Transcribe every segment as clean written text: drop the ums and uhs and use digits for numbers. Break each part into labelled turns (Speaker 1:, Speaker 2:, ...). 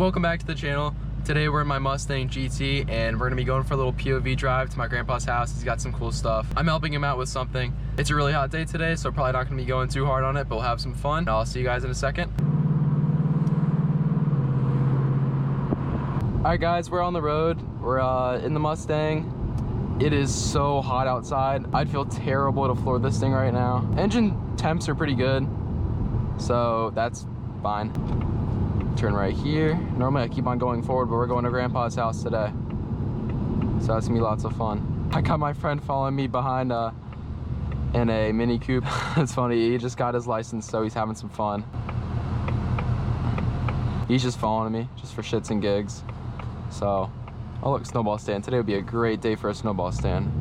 Speaker 1: Welcome back to the channel. Today we're in my Mustang GT and we're gonna be going for a little POV drive to my grandpa's house. He's got some cool stuff. I'm helping him out with something. It's a really hot day today, so probably not gonna be going too hard on it, but we'll have some fun. I'll see you guys in a second. All right guys, we're on the road. We're in the Mustang. It is so hot outside. I'd feel terrible to floor this thing right now. Engine temps are pretty good, so that's fine. Turn right here. Normally I keep on going forward, but we're going to grandpa's house today, so that's gonna be lots of fun. I got my friend following me behind in a Mini Coupe. It's funny, he just got his license, so he's having some fun. He's just following me just for shits and gigs. So, oh look, snowball stand. Today would be a great day for a snowball stand.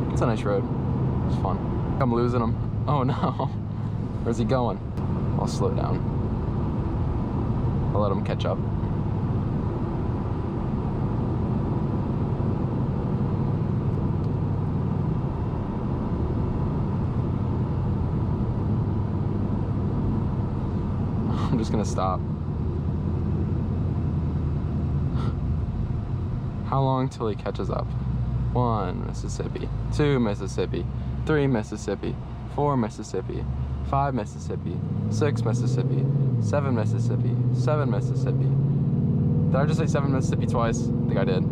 Speaker 1: It's a nice road. It's fun. I'm losing him. Oh no. Where's he going? I'll slow down. I'll let him catch up. I'm just gonna stop. How long till he catches up? 1 Mississippi, 2 Mississippi, 3 Mississippi, 4 Mississippi, 5 Mississippi, 6 Mississippi, 7 Mississippi, 7 Mississippi. Did I just say 7 Mississippi twice? I think I did.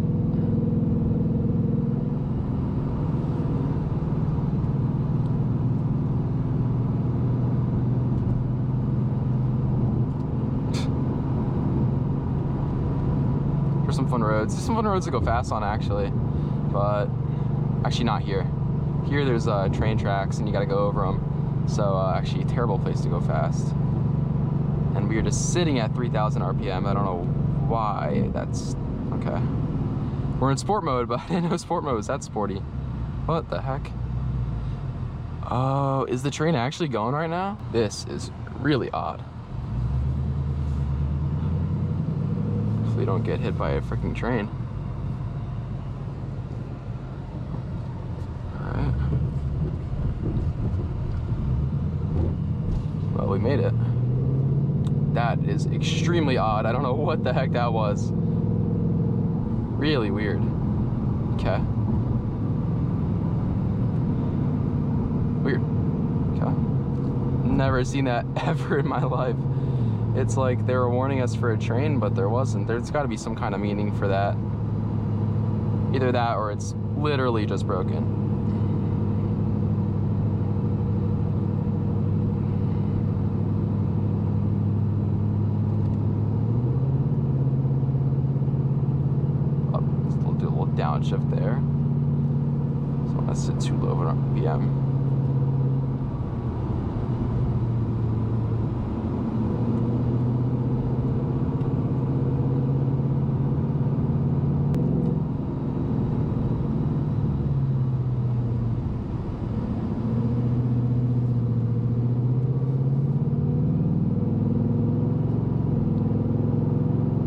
Speaker 1: There's some fun roads. There's some fun roads to go fast on actually. But actually not here. Here there's train tracks and you gotta go over them. So actually a terrible place to go fast. And we are just sitting at 3,000 RPM. I don't know why that's, okay. We're in sport mode, but I didn't know sport mode was that sporty. What the heck? Oh, is the train actually going right now? This is really odd. Hopefully we don't get hit by a freaking train. Well, we made it. That is extremely odd. I don't know what the heck that was. Really weird. Okay. Weird. Okay. Never seen that ever in my life. It's like they were warning us for a train, but there wasn't. There's got to be some kind of meaning for that. Either that or it's literally just broken. Downshift there. So let's sit too low of an RPM.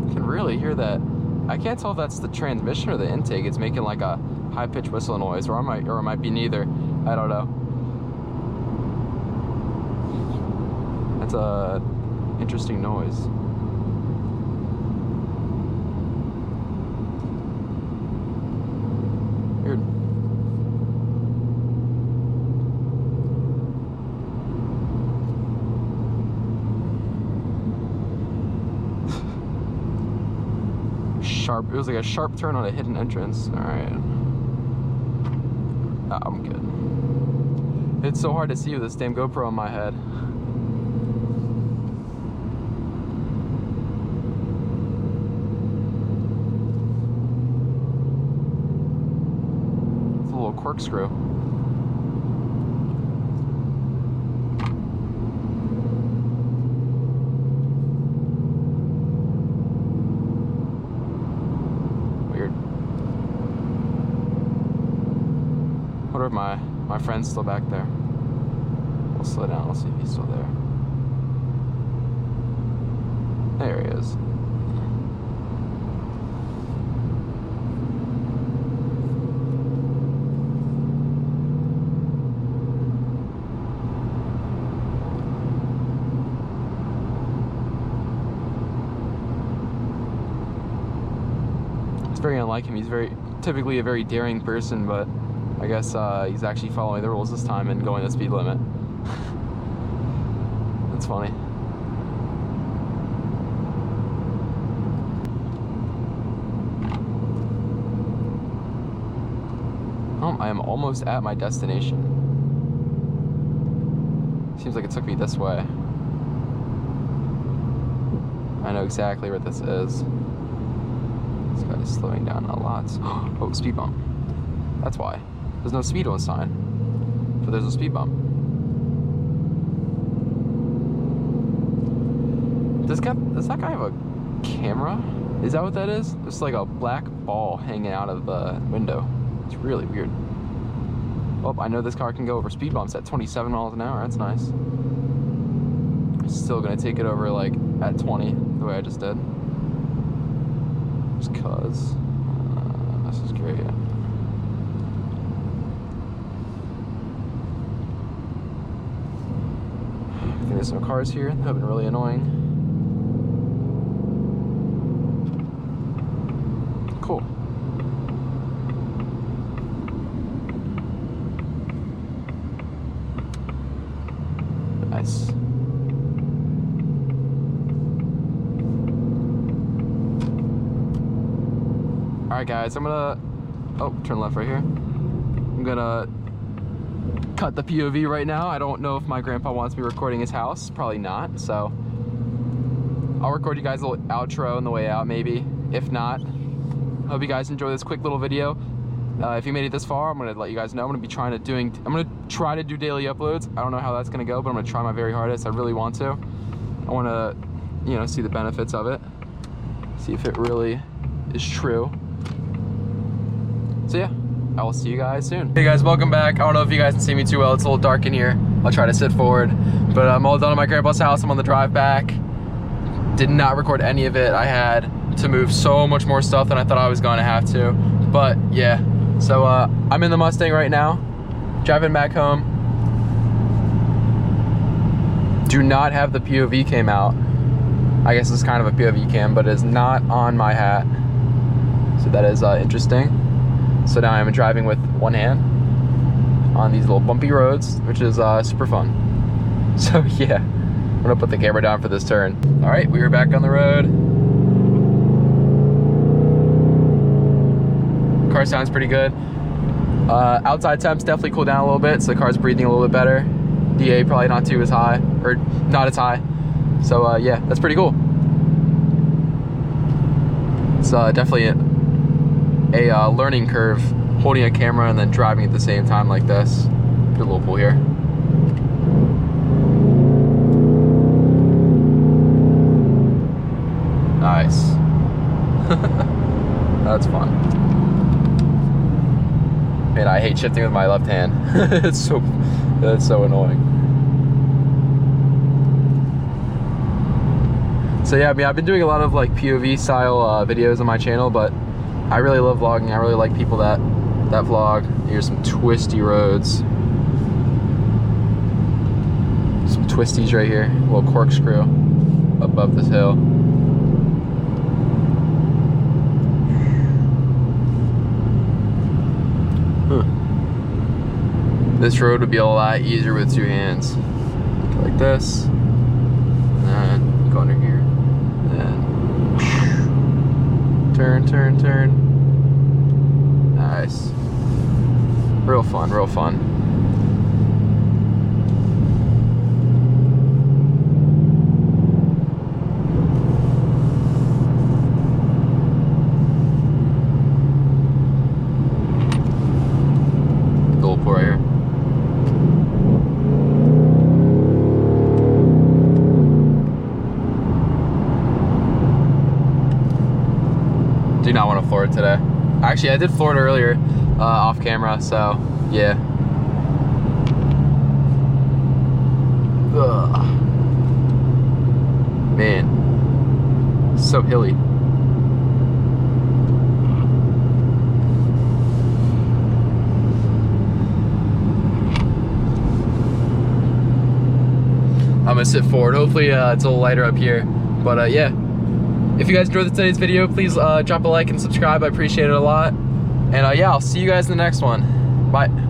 Speaker 1: You can really hear that. I can't tell if that's the transmission or the intake. It's making like a high-pitched whistle noise, or it might be neither. I don't know. That's a interesting noise. Weird. Sharp. It was like a sharp turn on a hidden entrance. All right. I'm good. It's so hard to see with this damn GoPro on my head. It's a little corkscrew. Wonder if my friend's still back there. We'll slow down, we'll see if he's still there. There he is. It's very unlike him. He's typically a very daring person, but I guess he's actually following the rules this time and going the speed limit. That's funny. Oh, I am almost at my destination. Seems like it took me this way. I know exactly where this is. This guy is slowing down a lot. Oh, speed bump. That's why. There's no speed on sign, but there's a speed bump. Does that guy have a camera? Is that what that is? There's like a black ball hanging out of the window. It's really weird. Oh, I know this car can go over speed bumps at 27 miles an hour. That's nice. Still gonna take it over like at 20, the way I just did. Just cause. This is great. I think there's some cars here that have been really annoying. Cool. Nice. Alright guys, I'm gonna, turn left right here. I'm gonna cut the POV right now. I don't know if my grandpa wants me recording his house. Probably not, so I'll record you guys a little outro on the way out maybe. If not, hope you guys enjoy this quick little video. If you made it this far, I'm gonna let you guys know. I'm gonna try to do daily uploads. I don't know how that's gonna go, but I'm gonna try my very hardest. I really want to. I wanna, see the benefits of it. See if it really is true. So yeah, I will see you guys soon. Hey guys, welcome back. I don't know if you guys can see me too well. It's a little dark in here. I'll try to sit forward. But I'm all done at my grandpa's house. I'm on the drive back. Did not record any of it. I had to move so much more stuff than I thought I was going to have to. But yeah, so I'm in the Mustang right now, driving back home. Do not have the POV cam out. I guess it's kind of a POV cam, but it is not on my hat. So that is interesting. So now I'm driving with one hand on these little bumpy roads, which is super fun. So yeah, I'm gonna put the camera down for this turn. All right, we are back on the road. Car sounds pretty good. Outside temps definitely cooled down a little bit, so the car's breathing a little bit better. DA probably not too as high, or not as high. So yeah, that's pretty cool. It's definitely a learning curve, holding a camera and then driving at the same time like this. Good little pull here. Nice. That's fun. Man, I hate shifting with my left hand. That's so annoying. So yeah, I mean, I've been doing a lot of like POV style videos on my channel, but I really love vlogging. I really like people that vlog. Here's some twisty roads. Some twisties right here. A little corkscrew above this hill. This road would be a lot easier with two hands. Go like this. And then go under here. Turn, turn, turn. Nice. Real fun, real fun. Little pull right here. Do not want to floor it today. Actually, I did floor it earlier off camera, so yeah. so hilly. I'm gonna sit forward. Hopefully it's a little lighter up here. But yeah, if you guys enjoyed today's video, please drop a like and subscribe. I appreciate it a lot. And yeah, I'll see you guys in the next one. Bye.